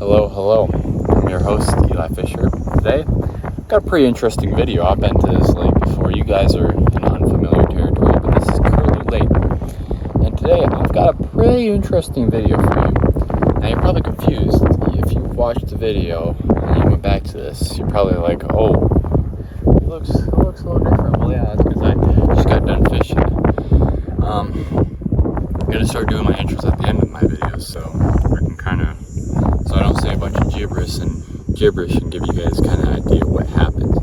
Hello. I'm your host, Eli Fisher. Today, I've got a pretty interesting video. I've been to this lake before. You guys are in unfamiliar territory, but this is Curlew Lake. And today, I've got a pretty interesting video for you. Now, you're probably confused. If you watched the video and you went back to this, you're probably like, oh, it looks a little different. Well, yeah, that's because I just got done fishing. I'm going to start doing my intros at the end of my videos, so I don't say a bunch of gibberish and give you guys kind of an idea what happens.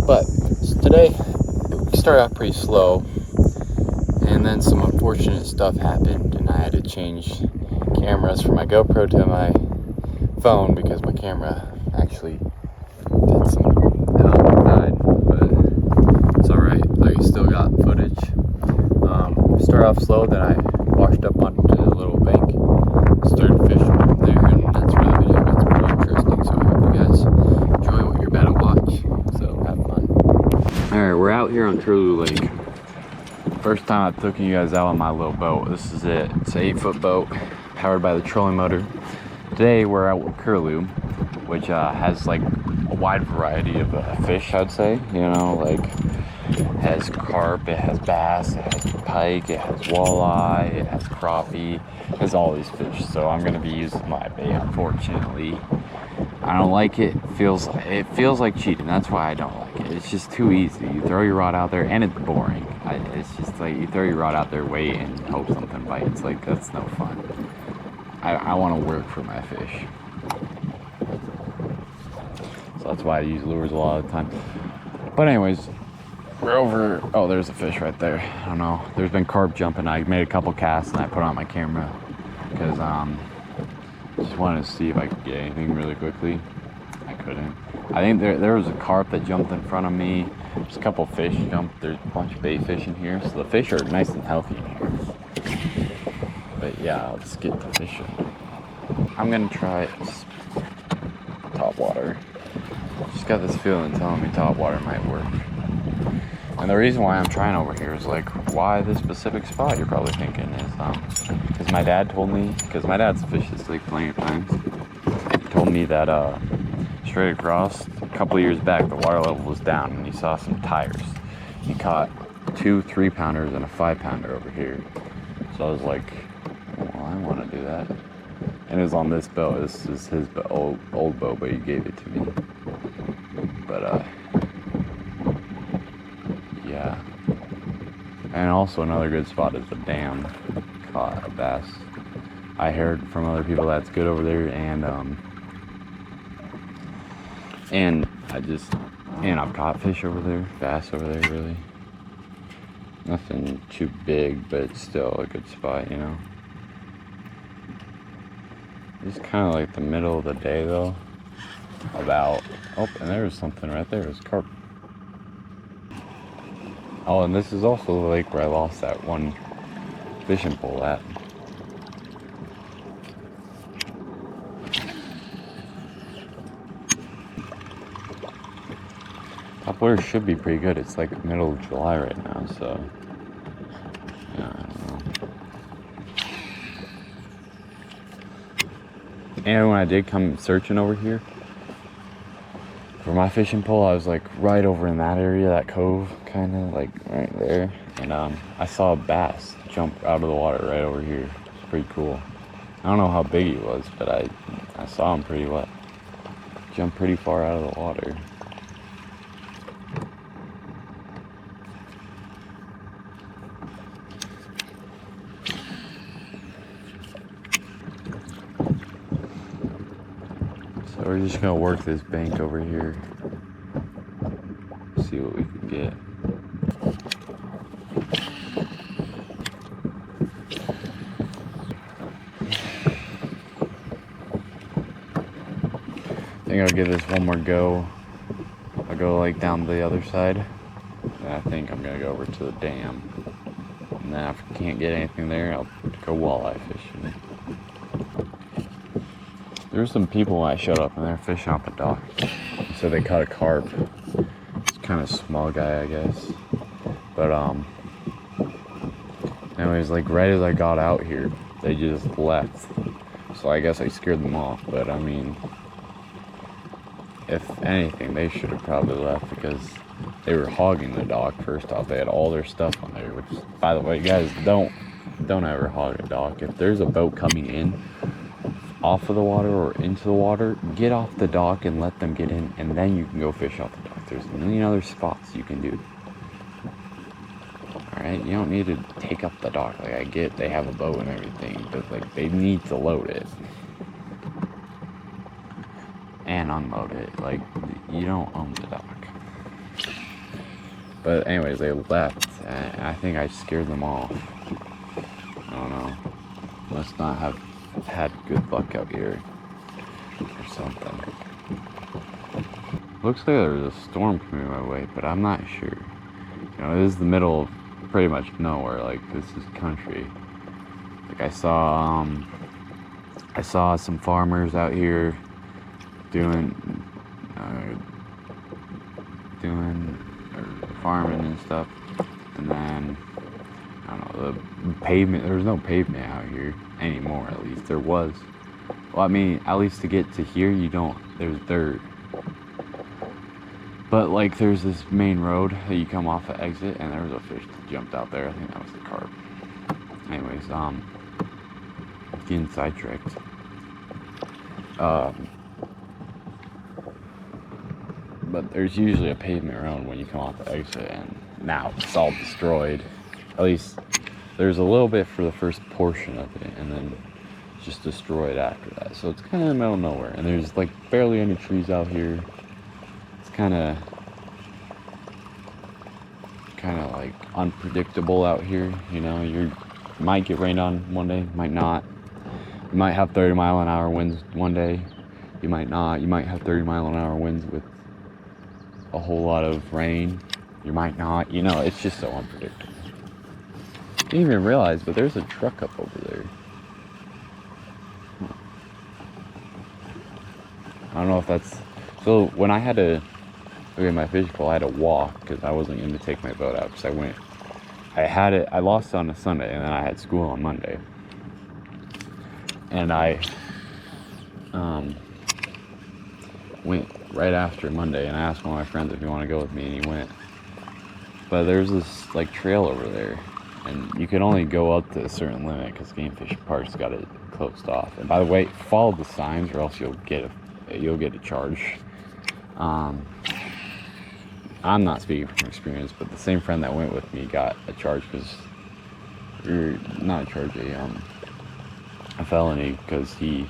But so today we started out pretty slow, and then some unfortunate stuff happened, and I had to change cameras from my GoPro to my phone because my camera actually did some died, but it's alright. I still got footage. Started off slow, then I washed up onto the little bank, started fishing from there, and that's where the video gets pretty interesting. So I hope you guys enjoy what you're about to watch. So have fun. Alright, we're out here on Curlew Lake. First time I'm taking you guys out on my little boat. This is it. It's an 8-foot boat powered by the trolling motor. Today we're out with Curlew, which has like a wide variety of fish, I'd say. You know, like it has carp, it has bass, it has pike, it has walleye, it has crappie, it has all these fish. So I'm gonna be using my bait. Unfortunately, I don't like it. It feels like cheating. That's why I don't like it. It's just too easy. You throw your rod out there, and it's boring. It's just like you throw your rod out there, wait, and hope something bites. Like that's no fun. I want to work for my fish. So that's why I use lures a lot of the time. But anyways, we're over. Oh, there's a fish right there. I don't know. There's been carp jumping. I made a couple casts and I put on my camera because just wanted to see if I could get anything really quickly. I couldn't. I think there was a carp that jumped in front of me. There's a couple fish jumped. There's a bunch of bait fish in here, so the fish are nice and healthy in here. But yeah, let's get to fishing. I'm gonna try Topwater. Just got this feeling telling me Topwater might work. And the reason why I'm trying over here is like, why this specific spot, you're probably thinking, is because my dad told me, because my dad's fished this lake plenty of times. He told me that straight across, a couple of years back, the water level was down and he saw some tires. He caught 2 3-pounders and a 5-pounder over here. So I was like, well, I want to do that. And it was on this boat. This is his old boat, but he gave it to me. But yeah. And also another good spot is the dam. Caught a bass. I heard from other people that's good over there, and I've caught fish over there, bass over there, really. Nothing too big, but it's still a good spot, you know. It's kind of like the middle of the day, though. And there's something right there. It's carp. Oh, and this is also the lake where I lost that one fishing pole at. Topwater should be pretty good. It's like middle of July right now, so yeah, I don't know. And when I did come searching over here for my fishing pole, I was like right over in that area, that cove, kind of like right there, and I saw a bass jump out of the water right over here. It's pretty cool. I don't know how big he was, but I saw him pretty well. Jumped pretty far out of the water. So we're just gonna work this bank over here, see what we can get. I think I'll give this one more go. I'll go like down the other side, and I think I'm gonna go over to the dam. And then if I can't get anything there, I'll go walleye fishing. There were some people when I showed up and they're fishing off the dock. So they caught a carp. It's kind of small guy, I guess. But anyways, like right as I got out here, they just left. so I guess I scared them off. But I mean, if anything, they should have probably left because they were hogging the dock. First off, they had all their stuff on there, which, by the way, guys, don't ever hog a dock. If there's a boat coming in off of the water or into the water, get off the dock and let them get in, and then you can go fish off the dock. There's a million other spots you can do. Alright, you don't need to take up the dock. Like, I get they have a boat and everything, but like, they need to load it and unload it. Like, you don't own the dock. But anyways, they left, and I think I scared them off. I don't know. Must not have had good luck out here or something. Looks like there's a storm coming my way, but I'm not sure. You know, this is the middle of pretty much nowhere. Like, this is country. Like, I saw some farmers out here doing farming and stuff, and then I don't know, the pavement. There's no pavement out here anymore. At least there was. Well, I mean, at least to get to here, you don't. There's dirt. But like, there's this main road that you come off the exit, and there was a fish that jumped out there. I think that was the carp. Anyways, getting sidetracked. But there's usually a pavement road when you come off the exit, and now it's all destroyed. At least there's a little bit for the first portion of it, and then it's just destroyed after that. So it's kind of in the middle of nowhere, and there's like barely any trees out here. It's kind of like unpredictable out here. You know, you might get rained on one day, might not. You might have 30-mile-an-hour winds one day. You might not. You might have 30-mile-an-hour winds with a whole lot of rain. You might not. You know, it's just so unpredictable. Didn't even realize, but there's a truck up over there. I don't know if that's... So when I had to look at my fish pole, I had to walk because I wasn't going to take my boat out because I lost it on a Sunday, and then I had school on Monday. And I went right after Monday, and I asked one of my friends if he wanted to go with me, and he went. But there's this like trail over there, and you can only go up to a certain limit because Game Fish Park's got it closed off. And by the way, follow the signs or else you'll get a charge. I'm not speaking from experience, but the same friend that went with me got a charge a felony because he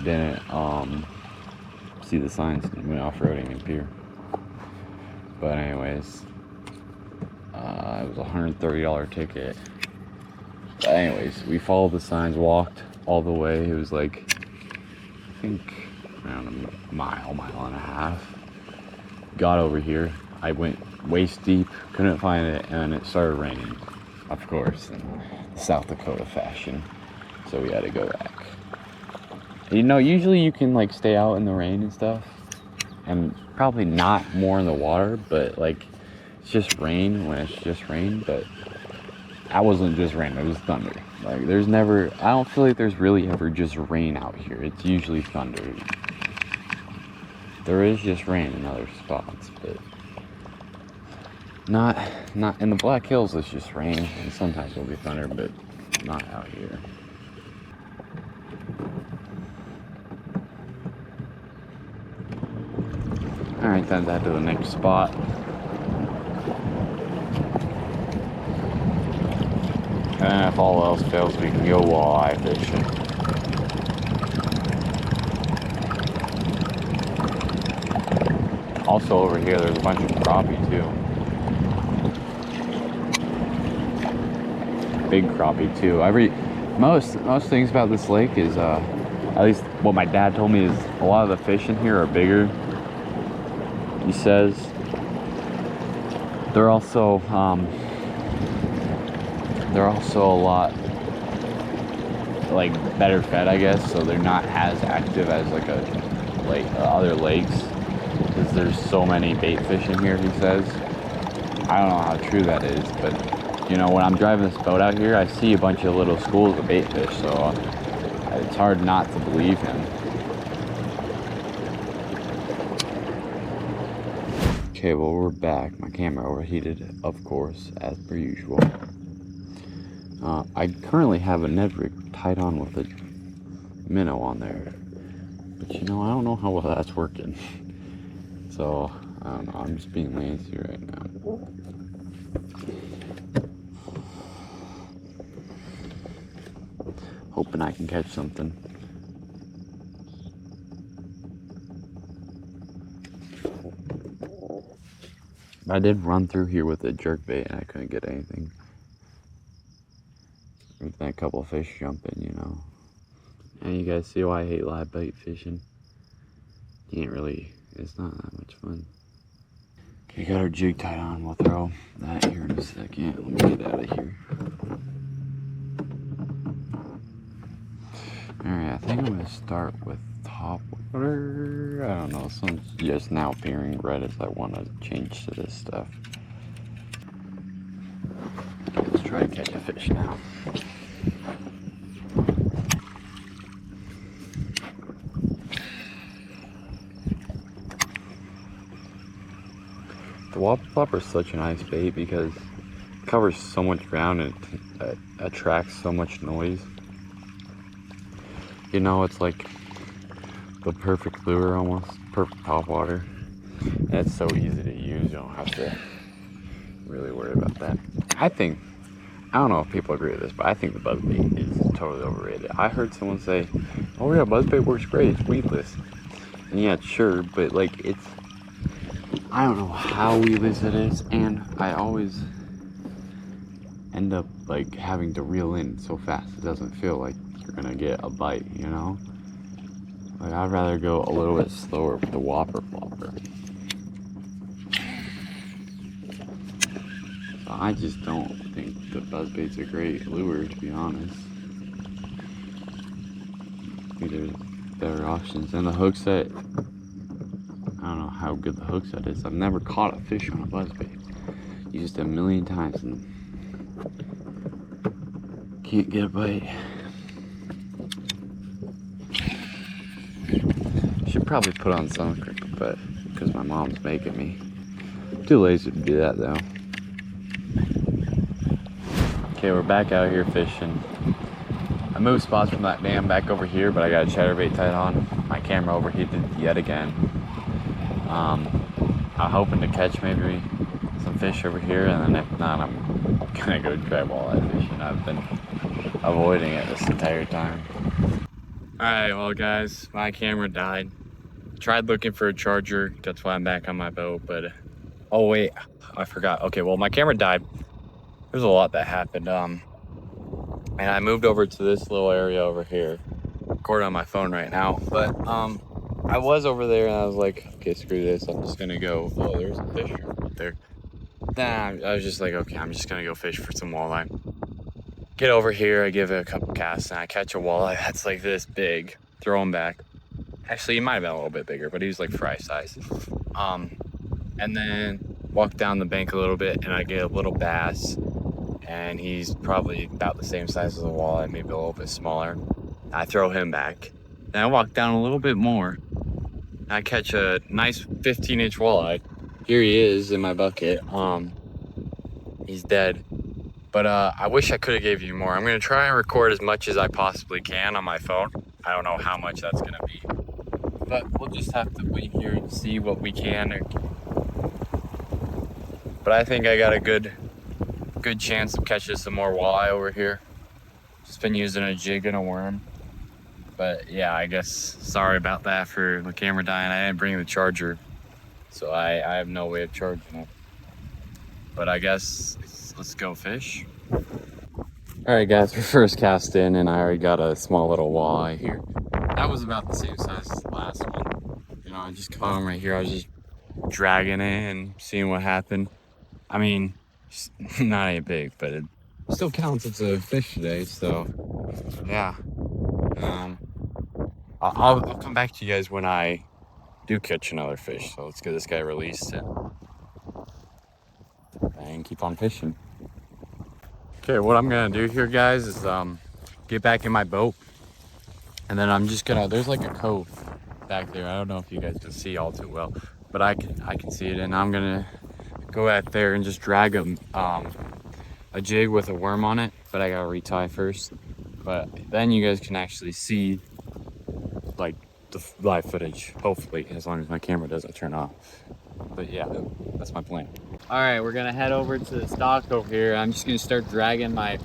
didn't see the signs and went off-roading in Pier. But anyways, it was a $130 ticket. But anyways, we followed the signs, walked all the way. It was like, I think around a mile and a half. Got over here, I went waist deep, couldn't find it, and it started raining, of course, in South Dakota fashion. So we had to go back. You know, usually you can like stay out in the rain and stuff, and probably not more in the water, but like it's just rain when it's just rain. But that wasn't just rain, it was thunder. Like I don't feel like there's really ever just rain out here. It's usually thunder. There is just rain in other spots, but not in the Black Hills. It's just rain, and sometimes it'll be thunder, but not out here. All right, then that to the next spot. And if all else fails, we can go walleye fishing. Also over here, there's a bunch of crappie too. Big crappie too. Most things about this lake is, at least what my dad told me, is a lot of the fish in here are bigger. He says they're also a lot like better fed, I guess. So they're not as active as like a lake, other lakes. Because there's so many bait fish in here, he says. I don't know how true that is, but you know, when I'm driving this boat out here, I see a bunch of little schools of bait fish, so it's hard not to believe him. Okay, well, we're back. My camera overheated, of course, as per usual. I currently have a Ned rig tied on with a minnow on there. But you know, I don't know how well that's working. So, I don't know, I'm just being lazy right now. Hoping I can catch something. I did run through here with a jerkbait and I couldn't get anything. And then a couple of fish jumping, you know. And you guys see why I hate live bait fishing? It's not that much fun. Okay, got our jig tied on. We'll throw that here in a second. Let me get out of here. Alright, I think I'm gonna start with Topwater. I don't know, someone's just now appearing red as I want to change to this stuff. Okay, let's try to catch a fish now. The whopper plopper is such a nice bait because it covers so much ground and it attracts so much noise. You know, it's like the perfect lure almost, perfect topwater. And it's so easy to use, you don't have to really worry about that. I don't know if people agree with this, but I think the buzzbait is totally overrated. I heard someone say, oh yeah, buzzbait works great, it's weedless. And yeah, sure, but like I don't know how weedless it is, and I always end up like having to reel in so fast it doesn't feel like you're gonna get a bite, you know? Like I'd rather go a little bit slower with the whopper flopper. So I just don't think the buzzbait's a great lure, to be honest. I think there's better options. And the hook set, I don't know how good the hook set is. I've never caught a fish on a buzzbait. Used it a million times and can't get a bite. Should probably put on sunscreen, but because my mom's making me. Too lazy to do that though. Okay, we're back out here fishing. I moved spots from that dam back over here, but I got a chatterbait tied on. My camera overheated yet again. I'm hoping to catch maybe some fish over here, and then if not, I'm gonna go try walleye fishing. I've been avoiding it this entire time. Alright, well guys, my camera died. Tried looking for a charger, that's why I'm back on my boat, but oh wait, I forgot. Okay, well my camera died. There's a lot that happened. And I moved over to this little area over here. Recording on my phone right now, but I was over there and I was like, okay, screw this, I'm just gonna go. Oh, there's a fish right there. Then I was just like, okay, I'm just gonna go fish for some walleye. Get over here, I give it a couple casts, and I catch a walleye that's like this big. Throw him back. Actually, he might have been a little bit bigger, but he was like fry size. And then walk down the bank a little bit, and I get a little bass, and he's probably about the same size as a walleye, maybe a little bit smaller. I throw him back. Then I walk down a little bit more. I catch a nice 15-inch walleye. Here he is in my bucket. He's dead. But I wish I could have gave you more. I'm gonna try and record as much as I possibly can on my phone. I don't know how much that's gonna be, but we'll just have to wait here and see what we can. But I think I got a good chance of catching some more walleye over here. Just been using a jig and a worm. But yeah, I guess sorry about that for the camera dying. I didn't bring the charger, so I have no way of charging it. But I guess let's go fish. All right guys, we're first cast in and I already got a small little walleye here. That was about the same size as the last one. You know, I just caught him right here. I was just dragging it and seeing what happened. I mean, not any big, but it still counts as a fish today, so yeah. I'll come back to you guys when I do catch another fish. So let's get this guy released and keep on fishing. Okay, what I'm gonna do here, guys, is get back in my boat. And then I'm just gonna, there's like a cove back there. I don't know if you guys can see all too well, but I can see it. And I'm gonna go out there and just drag a jig with a worm on it, but I gotta retie first. But then you guys can actually see like the live footage, hopefully, as long as my camera doesn't turn off. But yeah, that's my plan. All right, we're gonna head over to the stock over here. I'm just gonna start dragging my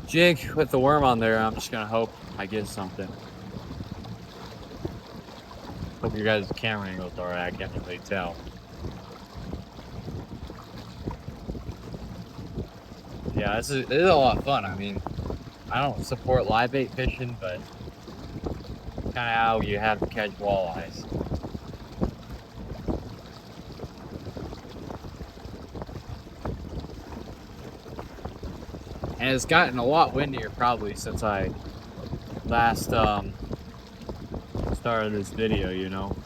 jig with the worm on there. I'm just gonna hope I get something. Hope your guys' camera angle's alright. I can't really tell. Yeah, this is a lot of fun. I mean, I don't support live bait fishing, but kind of how you have to catch walleyes. And it's gotten a lot windier probably since I last started this video, you know.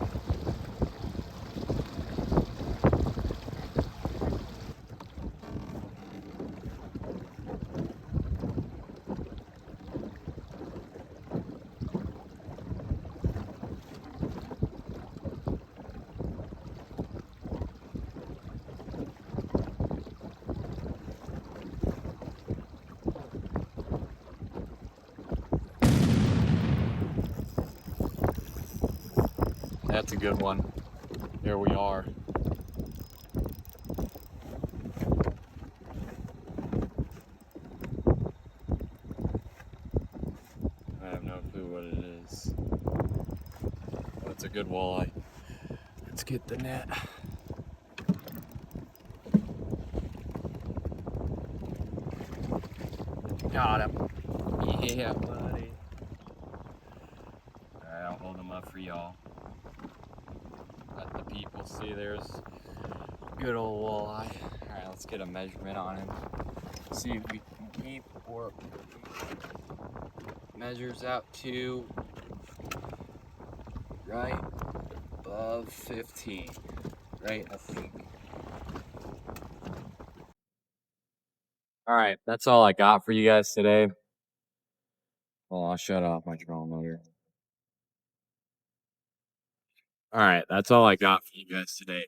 That's a good one. There we are. I have no clue what it is. That's a good walleye. Let's get the net. Got him. Yeah, buddy. Alright, I'll hold him up for y'all. Let the people see there's good old walleye. Alright, let's get a measurement on him. See if we can keep or measures out to right above 15. Right, I think. Alright, that's all I got for you guys today. Well, I'll shut off my drone motor. Alright, that's all I got for you guys today.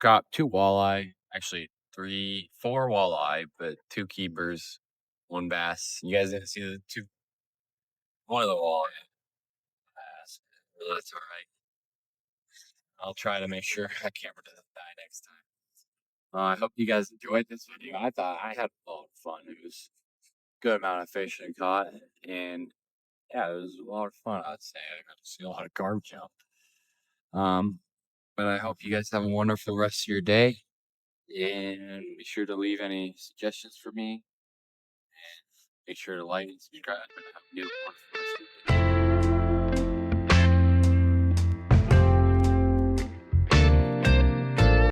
Got 2 walleye, actually 4 walleye, but 2 keepers, 1 bass. You guys didn't see the 2, one of the walleye bass. Well, that's alright. I'll try to make sure my camera doesn't die next time. I hope you guys enjoyed this video. I thought I had a lot of fun. It was a good amount of fish I caught, and yeah, it was a lot of fun. I'd say I got to see a lot of carp jump. But I hope you guys have a wonderful rest of your day, and be sure to leave any suggestions for me. And make sure to like and subscribe, and have a wonderful rest of your day.